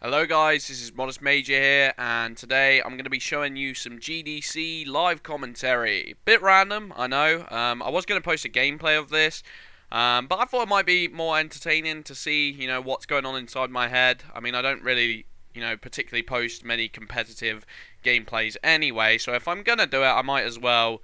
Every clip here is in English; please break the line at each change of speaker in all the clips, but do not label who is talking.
Hello guys, this is Modest Major here, and today I'm going to be showing you some GDC live commentary. Bit random, I know. I was going to post a gameplay of this, but I thought it might be more entertaining to see, what's going on inside my head. I mean, I don't really, particularly post many competitive gameplays anyway, so if I'm going to do it, I might as well,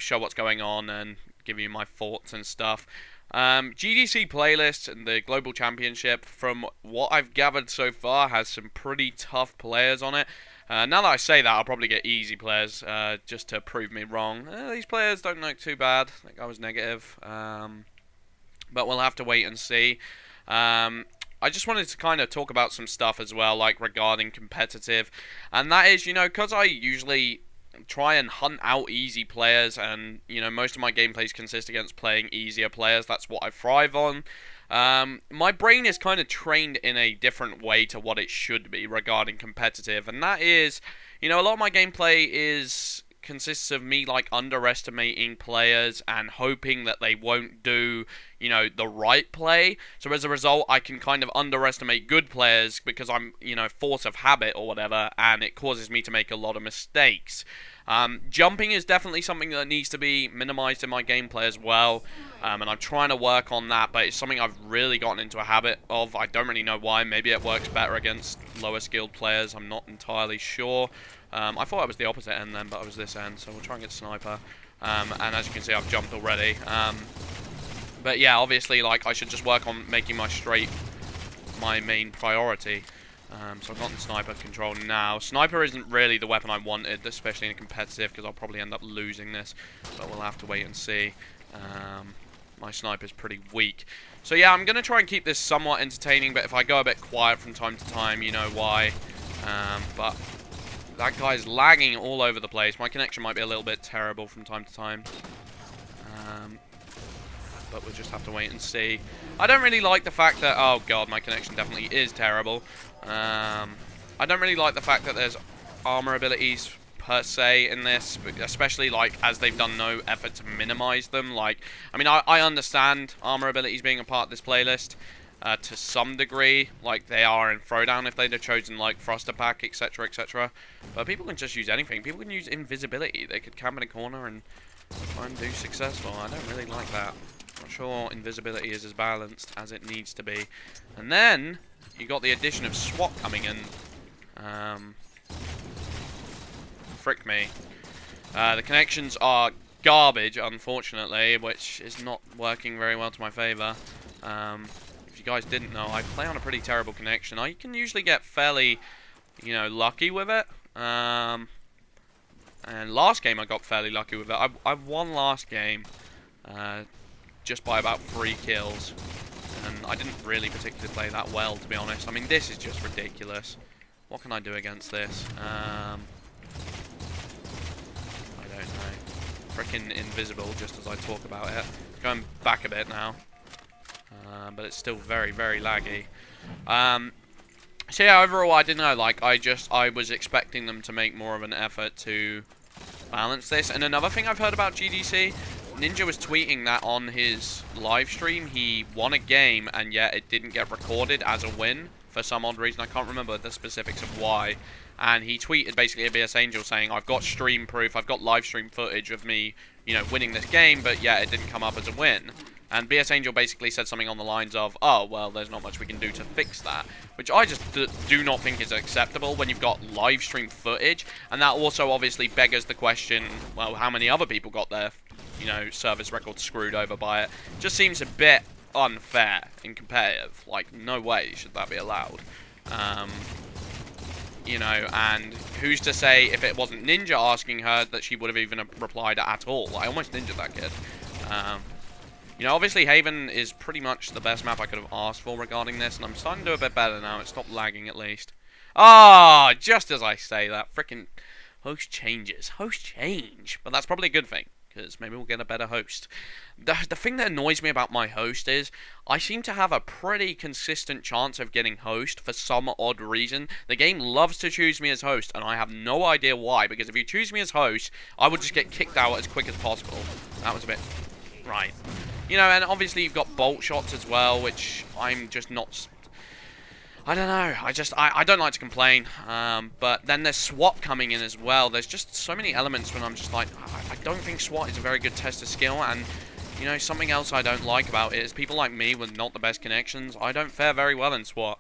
show what's going on and give you my thoughts and stuff. GDC playlist and the Global Championship, from what I've gathered so far, has some pretty tough players on it. Now that I say that, I'll probably get easy players just to prove me wrong. These players don't look too bad. I think I was negative. But we'll have to wait and see. I just wanted to kind of talk about some stuff as well, like regarding competitive. And that is, because I usually try and hunt out easy players, and most of my gameplays consist against playing easier players. That's what I thrive on. My brain is kind of trained in a different way to what it should be regarding competitive, and that is, a lot of my gameplay consists of me like underestimating players and hoping that they won't do the right play. So as a result, I can kind of underestimate good players because I'm force of habit or whatever, and it causes me to make a lot of mistakes. Jumping is definitely something that needs to be minimized in my gameplay as well, and I'm trying to work on that, but it's something I've really gotten into a habit of. I don't really know why. Maybe it works better against lower skilled players. I'm not entirely sure. I thought I was the opposite end then, but I was this end, so we'll try and get Sniper. And as you can see, I've jumped already. But yeah, obviously, like, I should just work on making my straight my main priority. So I've got the Sniper control now. Sniper isn't really the weapon I wanted, especially in a competitive, because I'll probably end up losing this. But we'll have to wait and see. My Sniper's pretty weak. So yeah, I'm going to try and keep this somewhat entertaining, but if I go a bit quiet from time to time, you know why. But that guy's lagging all over the place. My connection might be a little bit terrible from time to time. But we'll just have to wait and see. I don't really like the fact that... Oh god, my connection definitely is terrible. I don't really like the fact that there's armor abilities per se in this, especially like as they've done no effort to minimize them. Like, I mean, I understand armor abilities being a part of this playlist to some degree, like they are in Throwdown if they'd have chosen like Thruster Pack, etc, etc. But people can just use anything. People can use invisibility. They could camp in a corner and try and do successful. I don't really like that. Not sure invisibility is as balanced as it needs to be. And then you got the addition of SWAT coming in. Frick me. The connections are garbage, unfortunately, which is not working very well to my favour. If you guys didn't know, I play on a pretty terrible connection. I can usually get fairly, lucky with it. And last game I got fairly lucky with it. I won last game. Just by about 3 kills, and I didn't really particularly play that well, to be honest. I mean, this is just ridiculous. What can I do against this? I don't know. Frickin' invisible, just as I talk about it. It's going back a bit now, but it's still very, very laggy. So yeah, overall, I didn't know. Like, I was expecting them to make more of an effort to balance this. And another thing I've heard about GDC. Ninja was tweeting that on his live stream he won a game and yet it didn't get recorded as a win for some odd reason. I can't remember the specifics of why. And he tweeted basically a BS Angel saying, I've got stream proof, I've got live stream footage of me, winning this game, but yeah, it didn't come up as a win. And BS Angel basically said something on the lines of, oh, well, there's not much we can do to fix that. Which I just do not think is acceptable when you've got live stream footage. And that also obviously beggars the question, well, how many other people got their service records screwed over by it? Just seems a bit unfair in competitive. Like, no way should that be allowed. And who's to say if it wasn't Ninja asking her that she would have even replied at all? I almost ninja'd that kid. Obviously Haven is pretty much the best map I could have asked for regarding this, and I'm starting to do a bit better now. It stopped lagging at least. Ah, just as I say that, frickin' host changes. Host change. But that's probably a good thing, because maybe we'll get a better host. The thing that annoys me about my host is I seem to have a pretty consistent chance of getting host for some odd reason. The game loves to choose me as host, and I have no idea why, because if you choose me as host, I would just get kicked out as quick as possible. That was a bit... Right. And obviously you've got bolt shots as well, which I'm just not... I don't know. I don't like to complain. But then there's SWAT coming in as well. There's just so many elements when I'm just like, I don't think SWAT is a very good test of skill. And, you know, something else I don't like about it is people like me with not the best connections. I don't fare very well in SWAT.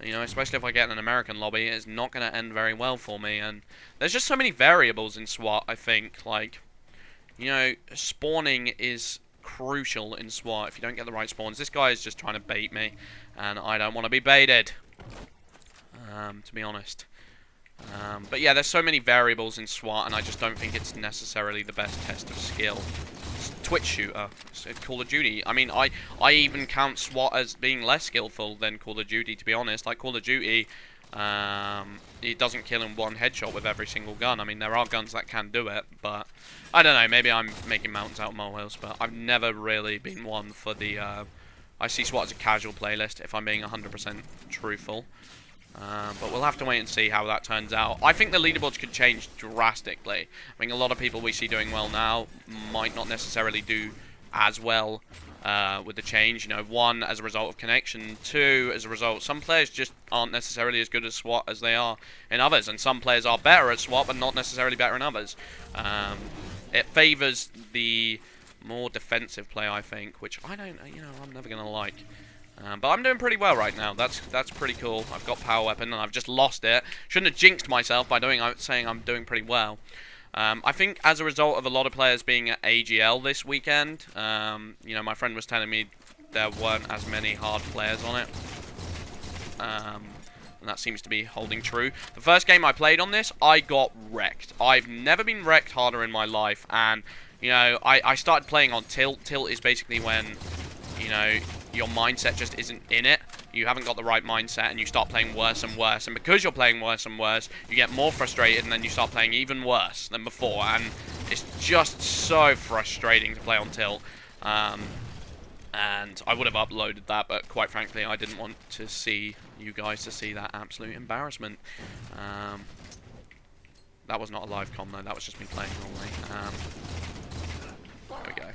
You know, especially if I get in an American lobby, it's not going to end very well for me. And there's just so many variables in SWAT, I think. Like, you know, spawning is crucial in SWAT if you don't get the right spawns. This guy is just trying to bait me, and I don't want to be baited, to be honest. But yeah, there's so many variables in SWAT, and I just don't think it's necessarily the best test of skill. It's a Twitch shooter, it's Call of Duty. I mean, I even count SWAT as being less skillful than Call of Duty, to be honest. Like, Call of Duty, it doesn't kill in one headshot with every single gun. I mean, there are guns that can do it, but I don't know, maybe I'm making mountains out of molehills, but I've never really been one for the, I see SWAT as a casual playlist, if I'm being 100% truthful. But we'll have to wait and see how that turns out. I think the leaderboards could change drastically. I mean, a lot of people we see doing well now might not necessarily do as well with the change. You know, one, as a result of connection. Two, as a result, some players just aren't necessarily as good at SWAT as they are in others. And some players are better at SWAT, but not necessarily better in others. It favors the more defensive play, I think, which I don't, you know, I'm never going to like. But I'm doing pretty well right now. That's pretty cool. I've got power weapon and I've just lost it. Shouldn't have jinxed myself by saying I'm doing pretty well. I think as a result of a lot of players being at AGL this weekend, you know, my friend was telling me there weren't as many hard players on it. And that seems to be holding true. The first game I played on this, I got wrecked. I've never been wrecked harder in my life. And, you know, I started playing on tilt. Tilt is basically when, you know, your mindset just isn't in it. You haven't got the right mindset and you start playing worse and worse. And because you're playing worse and worse, you get more frustrated and then you start playing even worse than before. And it's just so frustrating to play on tilt. And I would have uploaded that, but quite frankly, I didn't want to see you guys to see that absolute embarrassment. That was not a live com though, that was just me playing normally. There we go.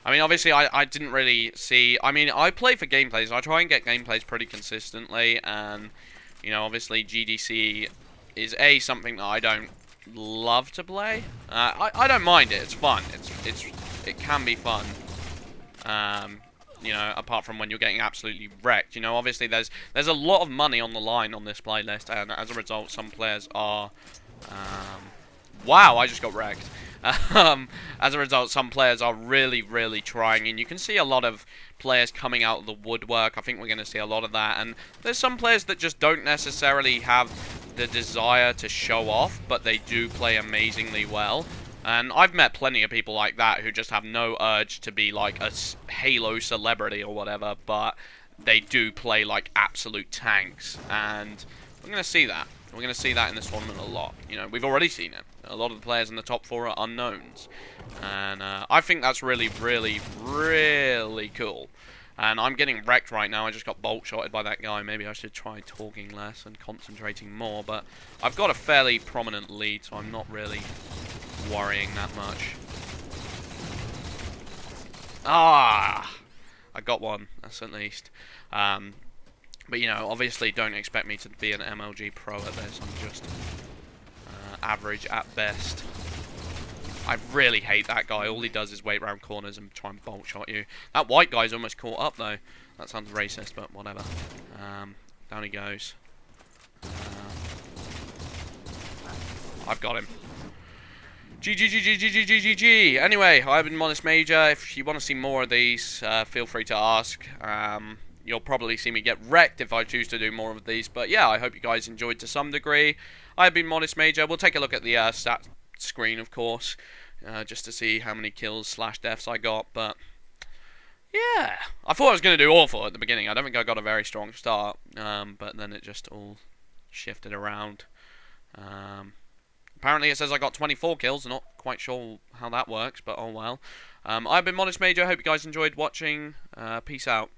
I mean, obviously, I didn't really see... I mean, I play for gameplays. I try and get gameplays pretty consistently. And, you know, obviously, GDC is, something that I don't love to play. I don't mind it. It's fun. It can be fun. You know, apart from when you're getting absolutely wrecked. You know, obviously, there's a lot of money on the line on this playlist. And as a result, some players are... wow, I just got wrecked. As a result, some players are really, really trying, and you can see a lot of players coming out of the woodwork. I think we're going to see a lot of that, and there's some players that just don't necessarily have the desire to show off, but they do play amazingly well. And I've met plenty of people like that who just have no urge to be like a Halo celebrity or whatever, but they do play like absolute tanks, and we're going to see that. We're going to see that in this tournament a lot. You know, we've already seen it. A lot of the players in the top 4 are unknowns. And I think that's really, really, really cool. And I'm getting wrecked right now. I just got bolt shotted by that guy. Maybe I should try talking less and concentrating more. But I've got a fairly prominent lead, so I'm not really worrying that much. Ah! I got one, that's at least. But, you know, obviously don't expect me to be an MLG pro at this. I'm just average at best. I really hate that guy. All he does is wait around corners and try and bolt shot you. That white guy's almost caught up, though. That sounds racist, but whatever. Down he goes. I've got him. GG. Anyway, I've been Modest Major. If you want to see more of these, feel free to ask. You'll probably see me get wrecked if I choose to do more of these. But yeah, I hope you guys enjoyed to some degree. I've been Modest Major. We'll take a look at the stat screen, of course, just to see how many kills / deaths I got. But yeah, I thought I was going to do awful at the beginning. I don't think I got a very strong start, but then it just all shifted around. Apparently it says I got 24 kills. Not quite sure how that works, but oh well. I've been Modest Major. I hope you guys enjoyed watching. Peace out.